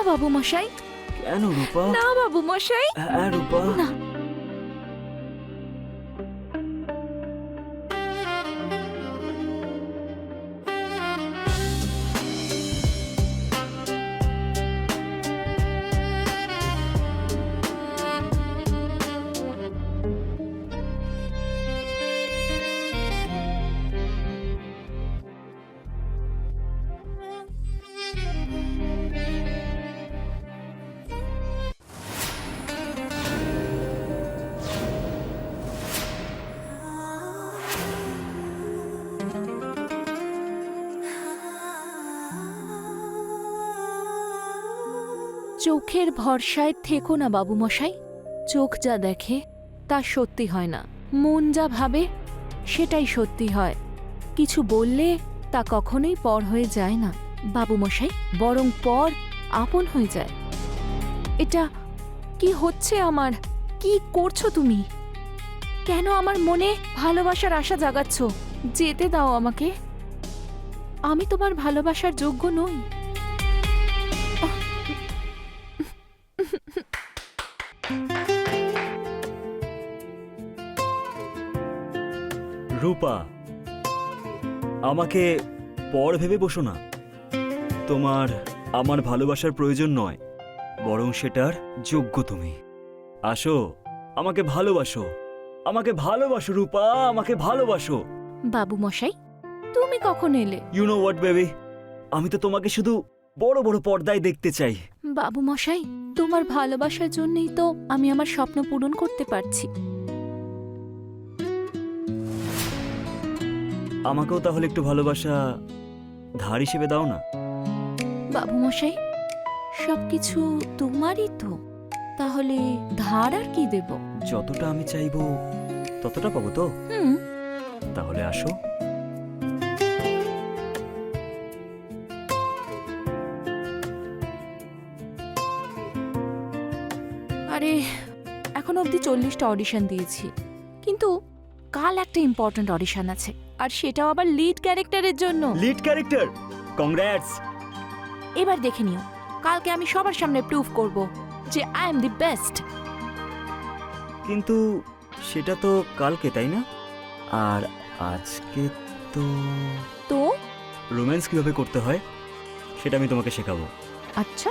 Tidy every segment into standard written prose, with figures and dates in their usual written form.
বাবু মশাই। কেন রূপা? না বাবু মশাই। হ্যাঁ রূপা। না। চোখের ভরসায় থেকো না বাবু মশাই। চোখ যা দেখে তা সত্যি হয় না, মন যা ভাবে সেটাই সত্যি হয়। কিছু বললে তা কখনোই পর হয়ে যায় না বাবু মশাই, বরং পর আপন হয়ে যায়। এটা কি হচ্ছে আমার? কি করছো তুমি? কেন আমার মনে ভালোবাসার আশা জাগাচ্ছ? যেতে দাও আমাকে। আমি তোমার ভালোবাসার যোগ্য নই। রূপা, আমাকে পর ভেবে বসো না। তোমার আমার ভালোবাসার প্রয়োজন নয়, বরং সেটার যোগ্য তুমি। আসো, আমাকে ভালোবাসো, আমাকে ভালোবাসো রূপা, আমাকে ভালোবাসো। বাবু মশাই, তুমি কখন এলে? ইউ নো হোয়াট বেবি, আমি তো তোমাকে শুধু বড় বড় পর্দায় দেখতে চাই। বাবু মশাই, তোমার ভালোবাসার জন্যই তো আমি আমার স্বপ্ন পূরণ করতে পারছি। আমাকেও তাহলে একটু ভালোবাসা ধার হিসেবে দাও না। বাবু মশাই, সবকিছু তোমারই তো, তাহলে ধার আর কি দেব? যতটা আমি চাইবো ততটা পাবো তো? হুম। তাহলে আসো। আরে, এখন অবধি 40টা অডিশন দিয়েছি, কিন্তু কাল একটা ইম্পর্ট্যান্ট অডিশন আছে, আর সেটাও আবার লিড ক্যারেক্টারের জন্য। Lead character, congrats. এবার দেখে নিও, কালকে আমি সবার সামনে প্রুভ করব যে আই এম দি বেস্ট। কিন্তু সেটা তো কালকে, তাই না? আর আজকে তো তো রোম্যান্স কিভাবে করতে হয় সেটা আমি তোমাকে শেখাবো। আচ্ছা,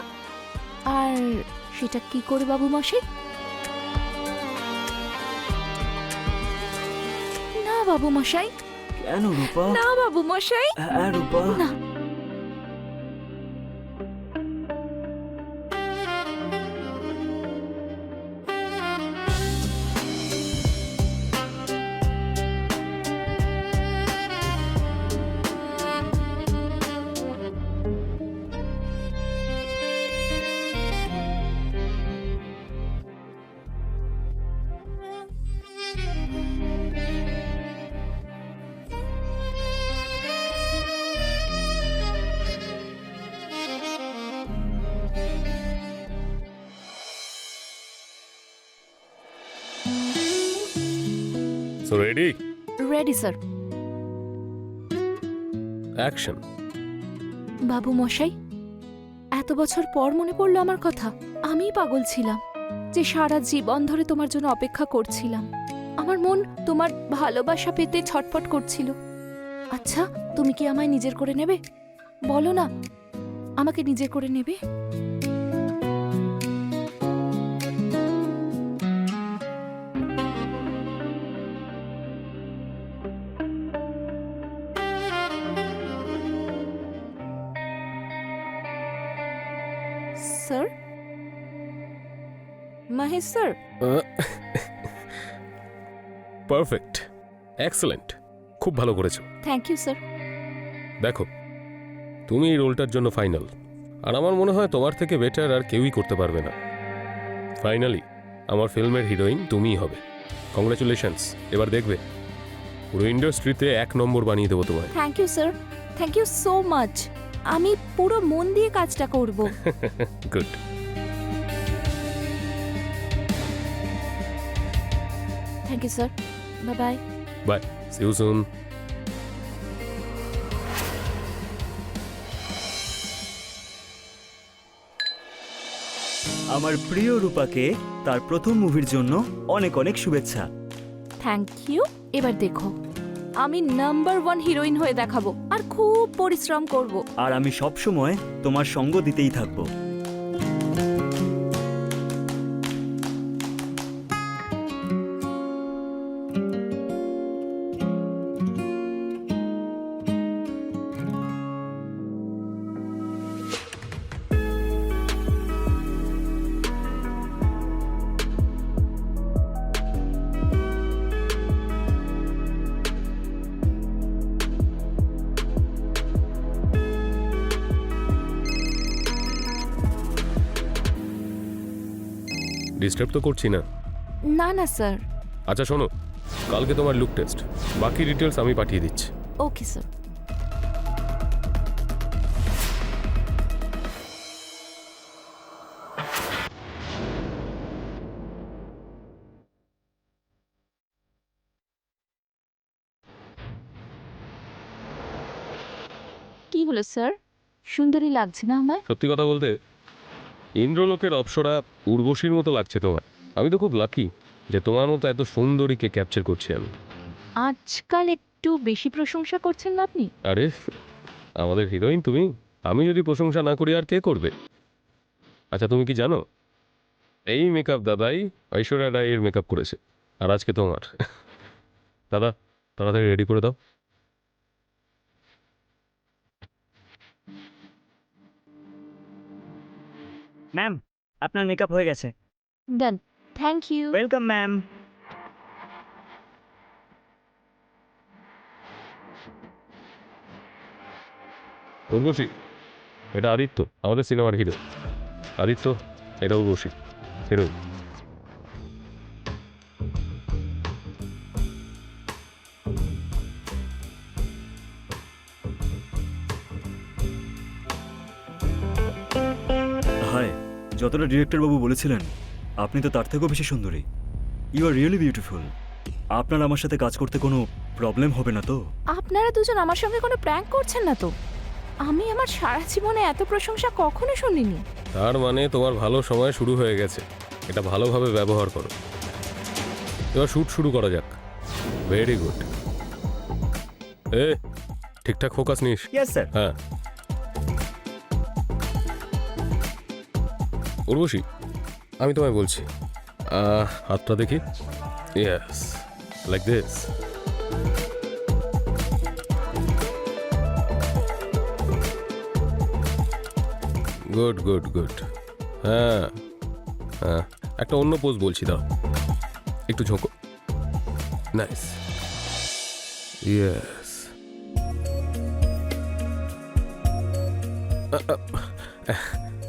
আর সেটা কি করে বাবু মশাই? না বাবু মশাই। কেন রূপা? না বাবু মশাই। হ্যাঁ রূপা। না। So ready? Ready sir. Action. বাবু মশাই, এত বছর পর মনে পড়লো আমার কথা। আমিই পাগল ছিলাম যে সারা জীবন ধরে তোমার জন্য অপেক্ষা করছিলাম। আমার মন তোমার ভালোবাসা পেতে ছটফট করছিল। আচ্ছা, তুমি কি আমায় নিজের করে নেবে? বলো না, আমাকে নিজের করে নেবে? Sir, Mahesh sir. Perfect, excellent, খুব ভালো করেছো। Thank you sir. দেখো, তুমি এই রোলটার জন্য ফাইনাল, আর আমার মনে হয় তোমার থেকে বেটার আর কেউই করতে পারবে না। ফাইনালি আমার ফিল্মের হিরোইন তুমিই হবে। কংগ্রাচুলেশনস। এবার দেখবে পুরো ইন্ডাস্ট্রিতে 1 নম্বর বানিয়ে দেবো তোমায়। Thank you sir, thank you so much. আমি পুরো মন দিয়ে কাজটা করব। Good. Thank you sir, bye bye. Bye, see you soon. আমার প্রিয় রূপাকে তার প্রথম মুভির জন্য অনেক অনেক শুভেচ্ছা। Thank you. এবার দেখো, আমি নাম্বার 1 হিরোইন হয়ে দেখাবো আর খুব পরিশ্রম করব। আর আমি সব সময় তোমার সঙ্গ দিতেই থাকবো। ডিস্টার্ব তো করছি না? না না স্যার। আচ্ছা শোনো, কালকে তোমার লুক টেস্ট, বাকি ডিটেলস আমি পাঠিয়ে দিচ্ছি। Okay sir. কি হলো স্যার, সুন্দরী লাগছে না আমায়? সত্যি কথা বলতে, ইন্দ্রলোকের অপ্সরা উর্বশীর মতো লাগছে তোমার। আমি তো খুব লাকি যে তোমার মতো এত সুন্দরীকে ক্যাপচার করছি আমি। আজকাল একটু বেশি প্রশংসা করছেন না আপনি? আরে আমাদের হিরোইন তুমি, আমি যদি প্রশংসা না করি আর কে করবে? আচ্ছা তুমি কি জানো, এই মেকআপ দাদাই ঐশ্বর্যা রায়ের মেকআপ করেছে, আর আজকে তোমার। দাদা তাড়াতাড়ি রেডি করে দাও। ম্যাম, আপনার মেকআপ হয়ে গেছে। Done. Thank you. Welcome ma'am. Urvashi, এটা আদিত্য, আমাদের সিনেমার হিরো। আদিত্য, এটা উর্বশী, হিরোইন। হাই। যতটা ডিরেক্টর বাবু বলেছিলেন, আপনি তো তার থেকেও বেশি সুন্দরী। You are really beautiful. আপনার আমার সাথে কাজ করতে কোনো প্রবলেম হবে না তো? আপনারা দুজন আমার সঙ্গে কোনো প্র্যাঙ্ক করছেন না তো? আমি আমার সারা জীবনে এত প্রশংসা কখনো শুনিনি। তার মানে তোমার ভালো সময় শুরু হয়ে গেছে, এটা ভালোভাবে ব্যবহার করো। এবার শ্যুট শুরু করা যাক। Very good. এ ঠিকঠাক ফোকাস নিস। Yes sir. হ্যাঁ। উর্বশী, আমি তোমায় বলছি, হাতটা দেখি। Yes, like this. Good good good. হ্যাঁ হ্যাঁ, একটা অন্য পোজ বলছি, দাও একটু ঝোঁকো। নাইস। ইয়েস।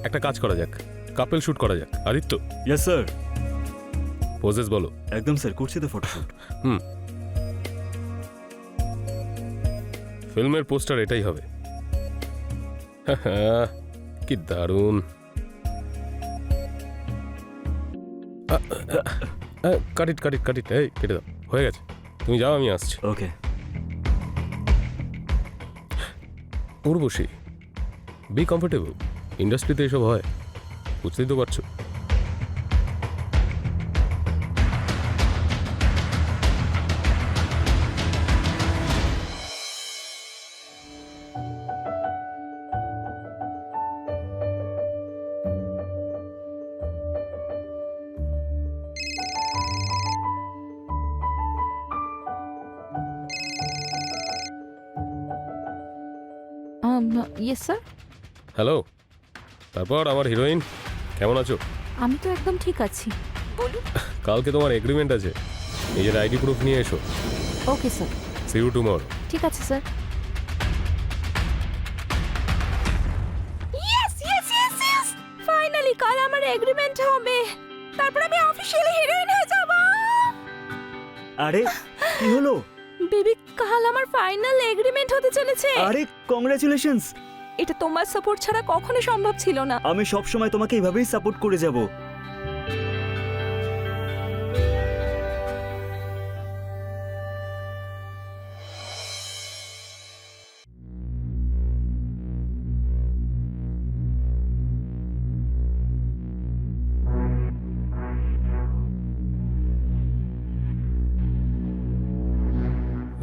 একটা কাজ করা যাক, কাপেল শুট করা যাক। Aditya, yes sir. পোজেস বলো। একদম স্যার, করছি তো ফটোশুট। ফিল্মের পোস্টার এটাই হবে। কি দারুণ। কাটিট কাটিট কাটিট, এই কেটে দাও, হয়ে গেছে। তুমি যাও, আমি আসছি। ওকে। Urvashi, be comfortable. ইন্ডাস্ট্রিতে এসব হয়, বুঝতেই তো পারছো। Yes sir. হ্যালো, তারপর আমার হিরোইন কেমন আছো? আমি তো একদম ঠিক আছি, বলুন। কালকে তোমার এগ্রিমেন্ট আছে, নিজের আইডি প্রুফ নিয়ে এসো। Okay sir. See you tomorrow. ঠিক আছে sir. Yes yes yes yes, finally কাল আমার এগ্রিমেন্ট হবে, তারপর আমি অফিশিয়ালি হিরোইন হয়ে যাব। আরে কি হলো? বেবি, কাল আমার ফাইনাল এগ্রিমেন্ট হতে চলেছে। আরে কংগ্রাচুলেশনস। এটা তোমার সাপোর্ট ছাড়া কখনো সম্ভব ছিল না। আমি সব সময় তোমাকে এভাবেই সাপোর্ট করে যাব।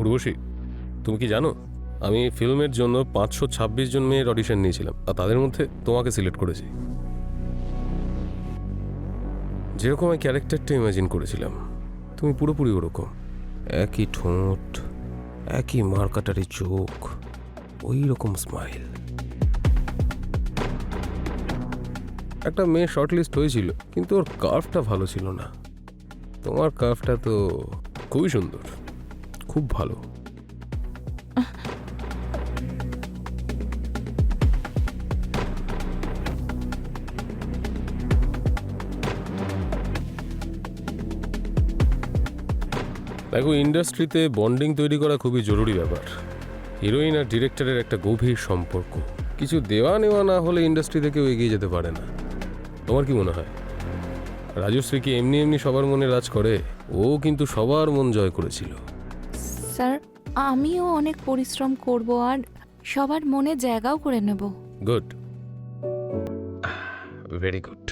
উর্বশী, তুমি কি জানো আমি ফিল্মের জন্য 526 জন মেয়ের অডিশন নিয়েছিলাম, আর তাদের মধ্যে তোমাকে সিলেক্ট করেছি। যেরকম আমি ক্যারেক্টারটা ইমাজিন করেছিলাম তুমি পুরোপুরি ওরকম, একই ঠোঁট, একই মারকাটারি চোখ, ওই রকম স্মাইল। একটা মেয়ে শর্টলিস্ট হয়েছিল, কিন্তু ওর কার্ভটা ভালো ছিল না। তোমার কার্ভটা তো খুবই সুন্দর, খুব ভালো। দেখো, ইন্ডাস্ট্রিতে বন্ডিং তৈরি করা খুবই জরুরি ব্যাপার। হিরোইন আর ডিরেক্টরের একটা গভীর সম্পর্ক, কিছু দেওয়া নেওয়া না হলে ইন্ডাস্ট্রিতে কেউ এগিয়ে যেতে পারে না। তোমার কি মনে হয় রাজশ্রী কি এমনি এমনি সবার মনে রাজ করে? ও কিন্তু সবার মন জয় করেছিল। স্যার, আমিও অনেক পরিশ্রম করব আর সবার মনে জায়গাও করে নেব। Good, very good.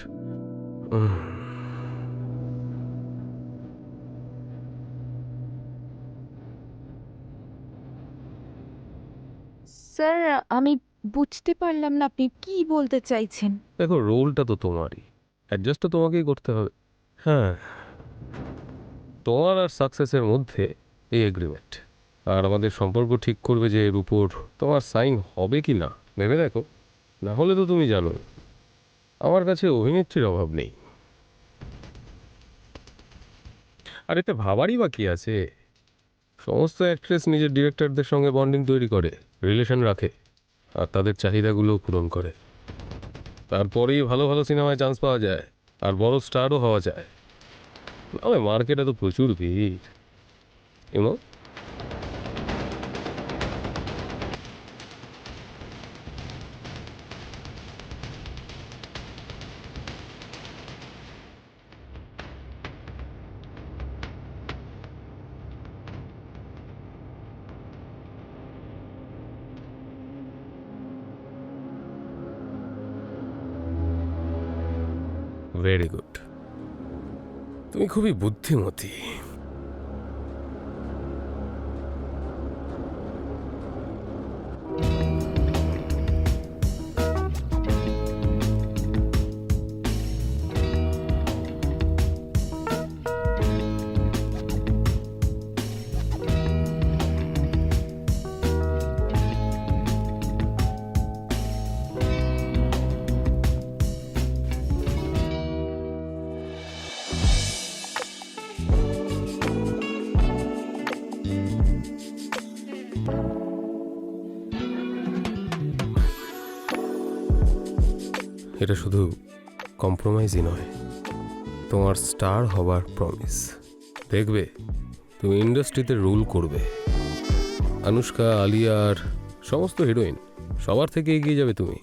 স্যার, আমি বুঝতে পারলাম না আপনি কি বলতে চাইছেন। দেখো, রোলটা তো তোমারই, অ্যাডজাস্ট তো তোমাকেই করতে হবে। হ্যাঁ, তোমার আর সাকসেসের মধ্যে এই এগ্রিমেন্ট, আর আমাদের সম্পর্ক ঠিক করবে যে এর উপর তোমার সাইন হবে কি না ভেবে দেখো। না হলে তো তুমি জানো আমার কাছে অভিনেত্রীর অভাব নেই। আর এতে ভাবারই বা কি আছে? সমস্ত অ্যাক্ট্রেস নিজের ডিরেক্টরদের সঙ্গে বন্ডিং তৈরি করে, রিলেশন রাখে, আর তাদের চাহিদাগুলোও পূরণ করে। তারপরেই ভালো ভালো সিনেমায় চান্স পাওয়া যায়, আর বড় স্টারও হওয়া যায়। নাহলে মার্কেটে তো প্রচুর ভিড়, ইউনো। ভেরি গুড, তুমি খুবই বুদ্ধিমতী। এটা শুধু কম্প্রোমাইজই নয়, তোমার স্টার হবার প্রমিস। দেখবে তুমি ইন্ডাস্ট্রিতে রুল করবে। আনুষ্কা, আলিয়া আর সমস্ত হিরোইন সবার থেকে এগিয়ে যাবে তুমি।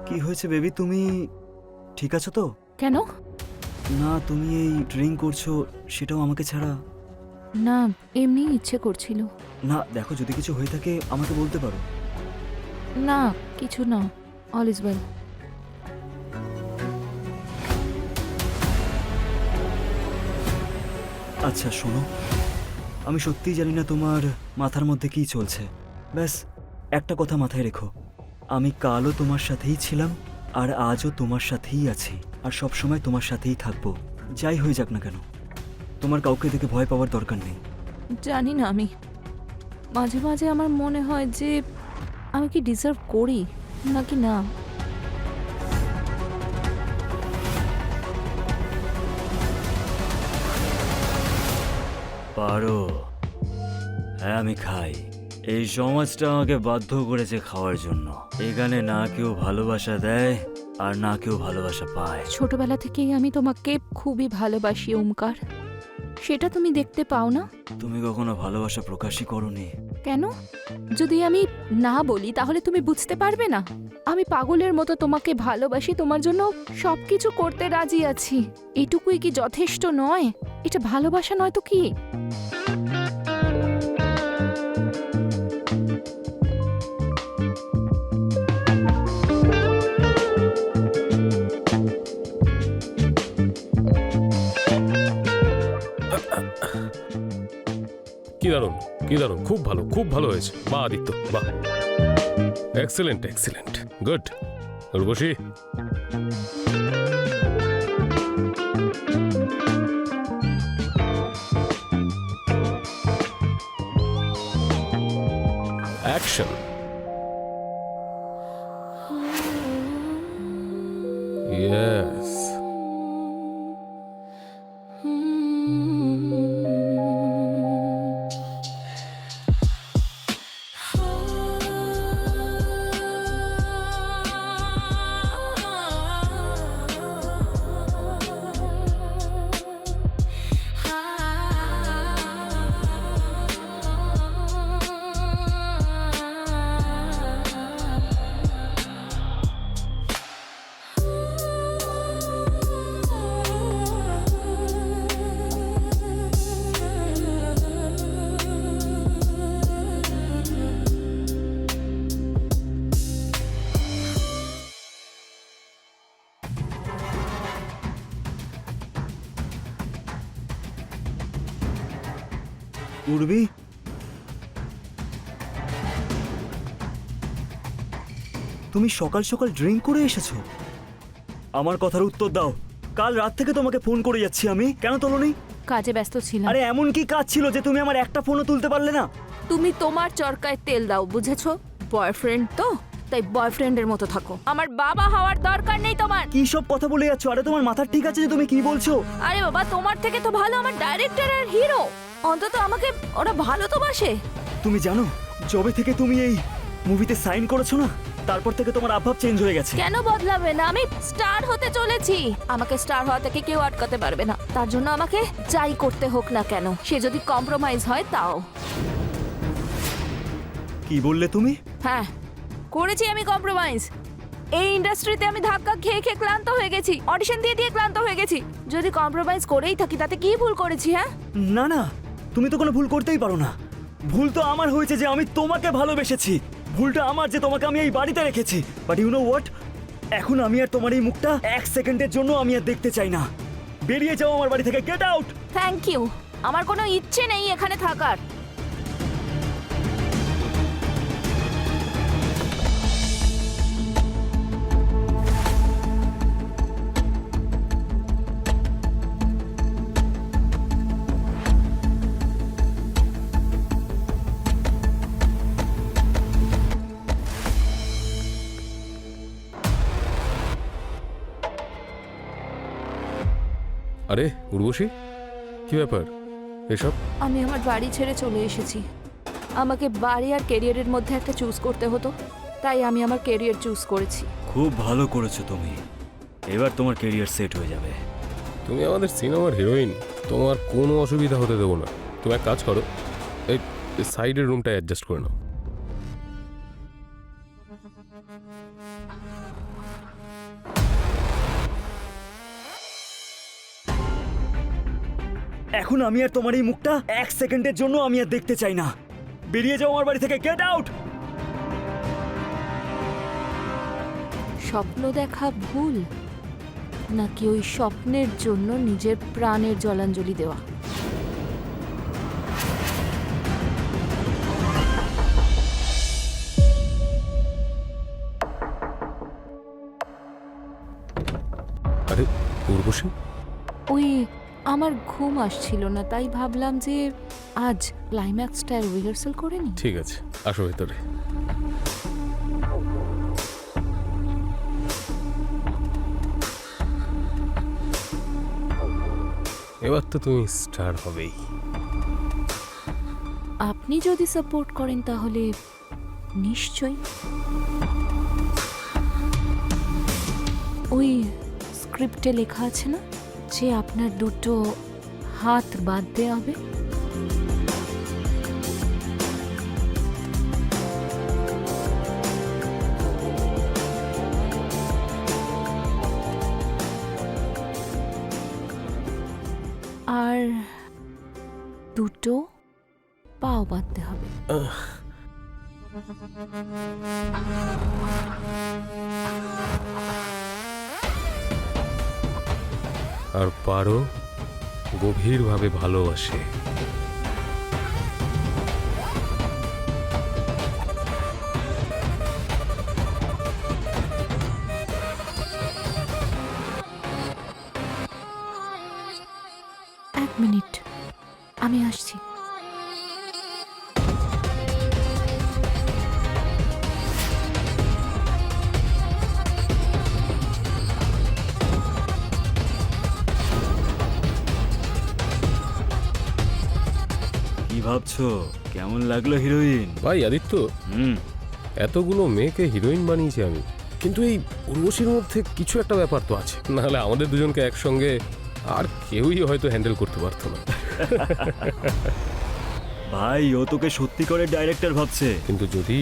কি হয়েছে বেবি, তুমি ঠিক আছো তো? কেন? না, তুমি এই ড্রিঙ্ক করছো সেটাও আমাকে ছাড়া। না, এমনি ইচ্ছে করছিল। না দেখো, যদি কিছু হয়ে থাকে আমাকে বলতে পারো। না, কিছু না, অল ইজ ওয়েল। আচ্ছা শোনো, আমি সত্যিই জানি না তোমার মাথার মধ্যে কি চলছে। ব্যাস একটা কথা মাথায় রেখো, আমি কালও তোমার সাথেই ছিলাম, আর আজও তোমার সাথেই আছি, আর সব সময় তোমার সাথেই থাকবো, যাই হয়ে যাক না কেন। তোমার কাউকে দেখে ভয় পাওয়ার দরকার নেই। জানি না, আমি মাঝে মাঝে আমার মনে হয় যে আমি কি ডিজার্ভ করি নাকি না। পারো, হ্যাঁ আমি খাই। এই সমাজটা আমাকে বাধ্য করেছে খাওয়ার জন্য। এখানে না কেউ ভালোবাসা দেয় আর না কেউ ভালোবাসা পায়। ছোটবেলা থেকেই আমি তোমাকে খুবই ভালোবাসি ওমকার, সেটা তুমি দেখতে পাও না। তুমি কখনো ভালোবাসা প্রকাশই করোনি, কেন? যদি আমি না বলি তাহলে তুমি বুঝতে পারবে না। আমি পাগলের মতো তোমাকে ভালোবাসি, তোমার জন্য সবকিছু করতে রাজি আছি। এটুকুই কি যথেষ্ট নয়? এটা ভালোবাসা নয় তো কি? কি দারুণ, কি দারুণ, খুব ভালো হয়েছে। বাহ আদিত্য, বাহ, excellent excellent, good. Urvashi, action. Yes. Urvi, তুমি সকাল সকাল ড্রিঙ্ক করে এসেছো? আমার কথার উত্তর দাও। কাল রাত থেকে তোমাকে ফোন করে যাচ্ছি আমি, কেন তোলোনি? কাজে ব্যস্ত ছিলাম। আরে এমন কি কাজ ছিল যে তুমি আমার একটা ফোনও তুলতে পারলে না? তুমি তোমার চরকায় তেল দাও, বুঝেছো? বয়ফ্রেন্ড তো, তাই বয়ফ্রেন্ডের মতো থাকো। আমার বাবা হওয়ার দরকার নেই তোমার। কি সব কথা বলে যাচ্ছ? আরে তোমার মাথা ঠিক আছে যে তুমি কি বলছো? আরে বাবা, তোমার থেকে তো ভালো আমার ডাইরেক্টর আর হিরো। অন্তত আমাকে ওরা ভালো তো বাসে। তুমি জানো, যবে থেকে তুমি এই মুভিতে সাইন করেছো না, তারপর থেকে তোমার আভাব চেঞ্জ হয়ে গেছে। কেন বদলাবে না? আমি স্টার হতে চলেছি। আমাকে স্টার হওয়া থেকে কেউ আটকাতে পারবে না। তার জন্য আমাকে যাই করতে হোক না কেন, সে যদি কম্প্রোমাইজ হয় তাও। কি বললে তুমি? হ্যাঁ, করেছি আমি কম্প্রোমাইজ। এই ইন্ডাস্ট্রিতে আমি ধাক্কা খেয়ে খেয়ে ক্লান্ত হয়ে গেছি, অডিশন দিয়ে দিয়ে ক্লান্ত হয়ে গেছি। যদি কম্প্রোমাইজ করেই থাকি তাতে কি ভুল করেছি? হ্যাঁ, না না, তুমি তো কোনো ভুল করতেই পারো না। ভুল তো আমার হয়েছে যে আমি তোমাকে ভালোবেসেছি। ভুলটা আমার যে তোমাকে আমি এই বাড়িতে রেখেছি। বাট ইউ নো হোয়াট, এখন আমি আর তোমার এই মুখটা এক সেকেন্ডের জন্য আমি আর দেখতে চাই না। বেরিয়ে যাও আমার বাড়ি থেকে, গেট আউট। Thank you. আমার কোনো ইচ্ছে নেই এখানে থাকার। আরে উর্বশী, কি ব্যাপার এসব? আমি আমার বাড়ি ছেড়ে চলে এসেছি। আমাকে বাড়ি আর ক্যারিয়ারের মধ্যে একটা চুজ করতে হতো, তাই আমি আমার ক্যারিয়ার চুজ করেছি। খুব ভালো করেছো তুমি। এবার তোমার ক্যারিয়ার সেট হয়ে যাবে। তুমি আমাদের সিনেমার হিরোইন, তোমার কোনো অসুবিধা হতে দেবো না। তুমি এক কাজ করো, এই সাইডের রুমটা অ্যাডজাস্ট করে নাও। এখন আমি আর তোমার এই মুখটা এক সেকেন্ডের জন্য আমি আর দেখতে চাই না। বেরিয়ে যাও আমার বাড়ি থেকে, গেট আউট। স্বপ্ন দেখা ভুল, নাকি ওই স্বপ্নের জন্য নিজের প্রাণের জলাঞ্জলি দেওয়া? আরে উর্বশী, ওই আমার ঘুম আসছিল না, তাই ভাবলাম যে আজ ক্লাইম্যাক্সটার রিহার্সাল করে নি। ঠিক আছে, আসো ভেতরে। এবার তো তুমি স্টার হবেই। আপনি যদি সাপোর্ট করেন তাহলে নিশ্চয়ই। ওই স্ক্রিপ্টে লেখা আছে না যে আপনার দুটো হাত বাঁধতে হবে? আর দুটো পাও বাঁধতে হবে। আর পারো গভীরভাবে ভালোবাসে। এক মিনিট, আমি আসছি। কি ভাবছো? কেমন লাগলো হিরোইন? ভাই আদিত্য, এতগুলো মেয়েকে হিরোইন বানিয়েছি আমি, কিন্তু এই উর্বশীর মধ্যে কিছু একটা ব্যাপার তো আছে, নাহলে আমাদের দুজনকে একসঙ্গে আর কেউই হয়তো হ্যান্ডেল করতে পারতো না। ভাই, ও তোকে সত্যি করে ডাইরেক্টর ভাবছে। কিন্তু যদি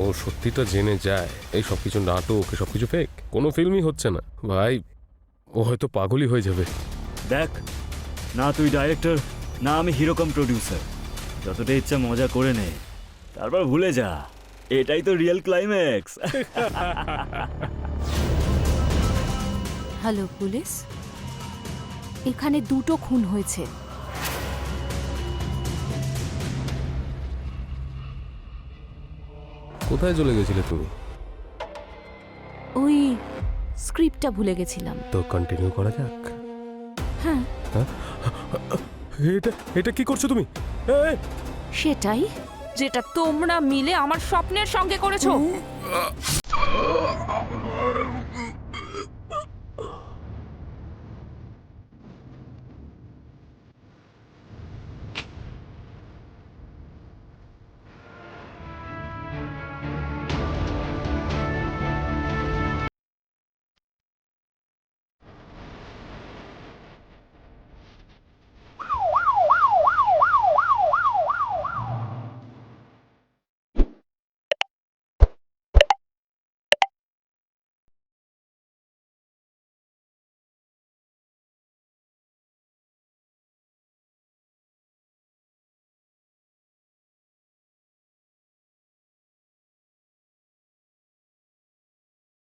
ও সত্যিটা জেনে যায় এই সব কিছু নাটক, সব কিছু ফেক, কোনো ফিল্মই হচ্ছে না, ভাই ও হয়তো পাগলই হয়ে যাবে। দেখ, না তুই ডাইরেক্টর, না আমি হিরো কাম প্রডিউসার। যতটা ইচ্ছা মজা করে নে, তারপর ভুলে যা। এটাই তো রিয়েল ক্লাইম্যাক্স। হ্যালো পুলিশ, এখানে দুটো খুন হয়েছে। কোথায় চলে গেছিলে তুমি? ওই স্ক্রিপ্টটা ভুলে গেছিলাম। তো কন্টিনিউ করা যাক। হ্যাঁ, এটা এটা কি করছো তুমি? এই! সেটাই যেটা তোমরা মিলে আমার স্বপ্নের সঙ্গে করেছো।